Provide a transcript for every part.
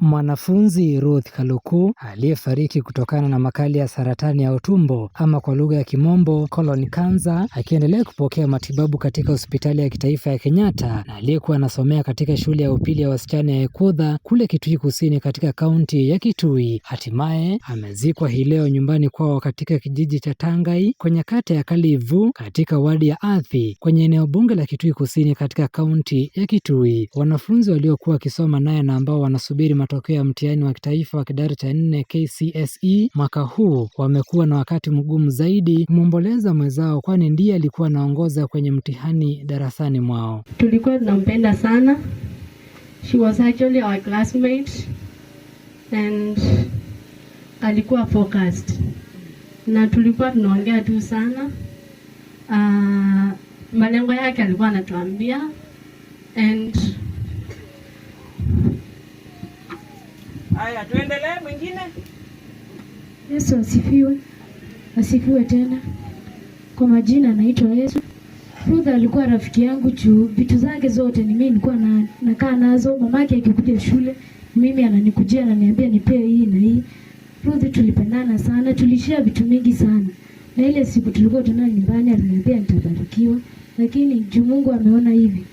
Mwanafunzi Ruth Kaluku aliyefariki kutokana na makali ya saratani ya utumbo ama kwa lugha ya Kimombo colon cancer, akiendelea kupokea matibabu katika hospitali ya kitaifa ya Kenyatta, na aliyekuwa anasomea katika shule ya upili ya wasichana ya Ekudha kule Kitui Kusini katika kaunti ya Kitui, hatimaye amezikwa hii leo nyumbani kwao katika kijiji cha Tangai kwenye kata ya Kalivu katika wadi ya Athi kwenye eneo bunge la Kitui Kusini katika kaunti ya Kitui. Wanafunzi waliokuwa wakisoma naye na ambao wanasubiri matokeo ya mtihani wa kitaifa wa kidato cha 4 KCSE mwaka huu wamekuwa na wakati mgumu zaidi kumwomboleza mwenzao, kwani ndiye alikuwa anaongoza kwenye mtihani darasani mwao. Tulikuwa tunampenda sana. She was actually our classmate and alikuwa focused. Na tulikuwa tunaongea tu sana. Malengo yake alikuwa anatuambia and haya, tuendelee mwingine. Yesu asifiwe. Asifiwe tena. Kwa majina naitwa Yesu. Ruth alikuwa rafiki yangu juu vitu zake zote ni mimi nilikuwa nakaa nazo. Mamake akikuja shule, mimi ananikujia ananiambia nipe hii na hii. Ruth tulipendana sana, tulishare vitu mingi sana. Na ile siku tulikuwa tunaenda nyumbani aliniambia nitabarikiwa, lakini juu Mungu ameona hivi,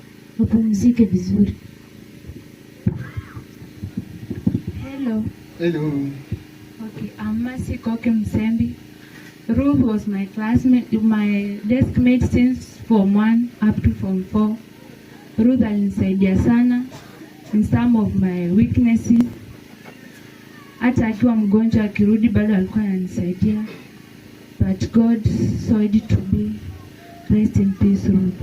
apumzike vizuri. Hello. Okay, I'm Mercy Koke Msembi. Ruth was my classmate, my desk mate since Form 1 up to Form 4. Ruth alinisaidia sana in some of my weaknesses. Hata akiwa mgonjwa akirudi bado alikuwa ananisaidia. But God saw it to be. Rest in peace, Ruth.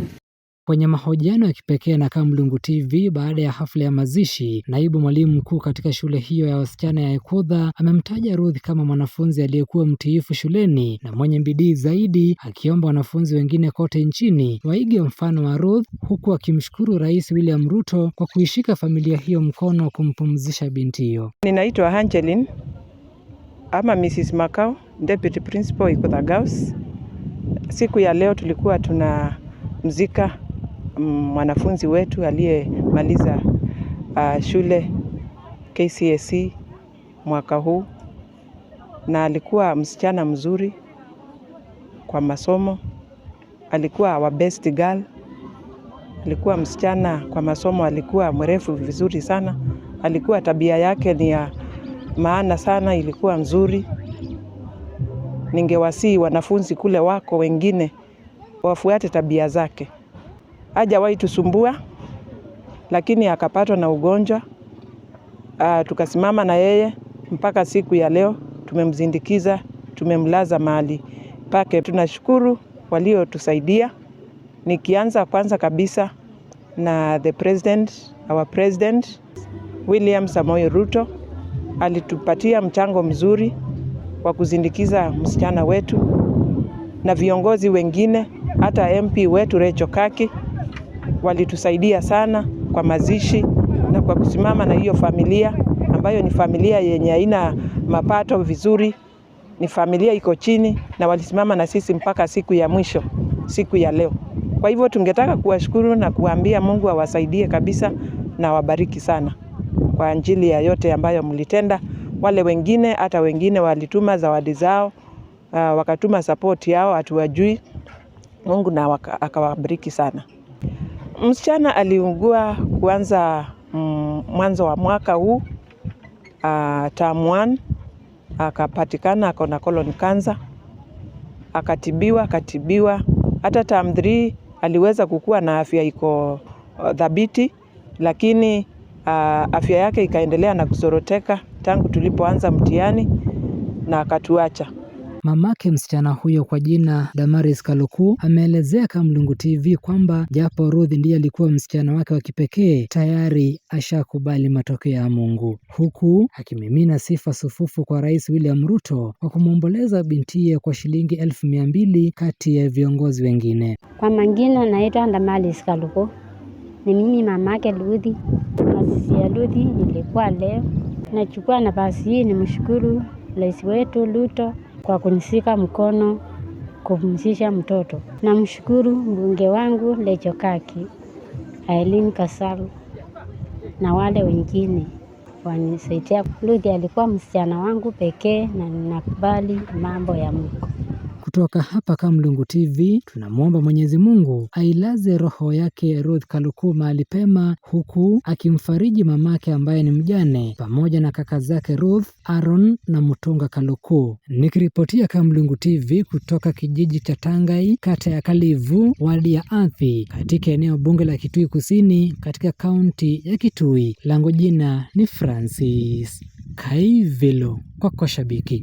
Kwenye mahojiano ya kipekee na Kamlungu TV baada ya hafla ya mazishi, naibu mwalimu mkuu katika shule hiyo ya wasichana ya Ekudha amemtaja Ruth kama mwanafunzi aliyekuwa mtiifu shuleni na mwenye bidii zaidi, akiomba wanafunzi wengine kote nchini waige mfano wa Ruth, huku akimshukuru Rais William Ruto kwa kuishika familia hiyo mkono kumpumzisha binti hiyo. Ninaitwa Angeline ama Mrs. Makau, Deputy Principal Ekudha Girls. Siku ya leo tulikuwa tunamzika mwanafunzi wetu aliyemaliza shule KCSE mwaka huu, na alikuwa msichana mzuri kwa masomo. Alikuwa our best girl. Alikuwa msichana kwa masomo, alikuwa mrefu vizuri sana. Alikuwa tabia yake ni ya maana sana, ilikuwa nzuri. Ningewasihi wanafunzi kule wako wengine wafuate tabia zake. Hajawahi tusumbua, lakini akapatwa na ugonjwa. Tukasimama na yeye mpaka siku ya leo, tumemzindikiza, tumemlaza mahali pake. Tunashukuru waliotusaidia, nikianza kwanza kabisa na our president William Samoei Ruto. Alitupatia mchango mzuri wa kuzindikiza msichana wetu, na viongozi wengine, hata MP wetu Rachel Kaki walitusaidia sana kwa mazishi na kwa kusimama na hiyo familia ambayo ni familia yenye haina mapato vizuri, ni familia iko chini, na walisimama na sisi mpaka siku ya mwisho, siku ya leo. Kwa hivyo tungetaka kuwashukuru na kuambia Mungu awasaidie kabisa na wabariki sana kwa ajili ya yote ambayo mlitenda. Wale wengine, hata wengine walituma zawadi zao, wakatuma support yao, hatuwajui. Mungu na akawabariki sana. Msichana aliugua kuanza mwanzo wa mwaka huu, term 1, akapatikana ako na colon cancer, akatibiwa. Hata term 3 aliweza kukua na afya iko dhabiti, lakini afya yake ikaendelea na kusoroteka tangu tulipoanza mtihani na akatuacha. Mamake msichana huyo kwa jina Damaris Kaluku ameelezea Kamlungu TV kwamba japo Ruth ndiye alikuwa msichana wake wa kipekee, tayari ashakubali matokeo ya Mungu, huku akimimina sifa sufufu kwa Rais William Ruto kwa kumwomboleza bintiye kwa shilingi 200,000 kati ya viongozi wengine. Kwa majina naitwa Damaris Kaluku. Ni mimi mamake Ruth. Mazishi ya Ruth ilikuwa leo. Nachukua nafasi hii nimshukuru Rais wetu Ruto kwa kunishika mkono kumzisha mtoto. Namshukuru mbunge wangu Rachel Kaki, Aileen Kasaru na wale wengine. wanisaidia. Ruth alikuwa msichana wangu pekee na ninakubali mambo ya Mungu. Kutoka hapa Kamlungu TV tunamwomba Mwenyezi Mungu ailaze roho yake Ruth Kaluku mahali pema, huku akimfariji mamake ambaye ni mjane pamoja na kaka zake Ruth, Aaron na Mutunga Kaluku. Nikiripotia Kamlungu TV kutoka kijiji cha Tangai, kata ya Kalivu, wadi ya Athi, katika eneo bunge la Kitui Kusini, katika kaunti ya Kitui. Langu jina ni Francis Kaivilo, kwako shabiki.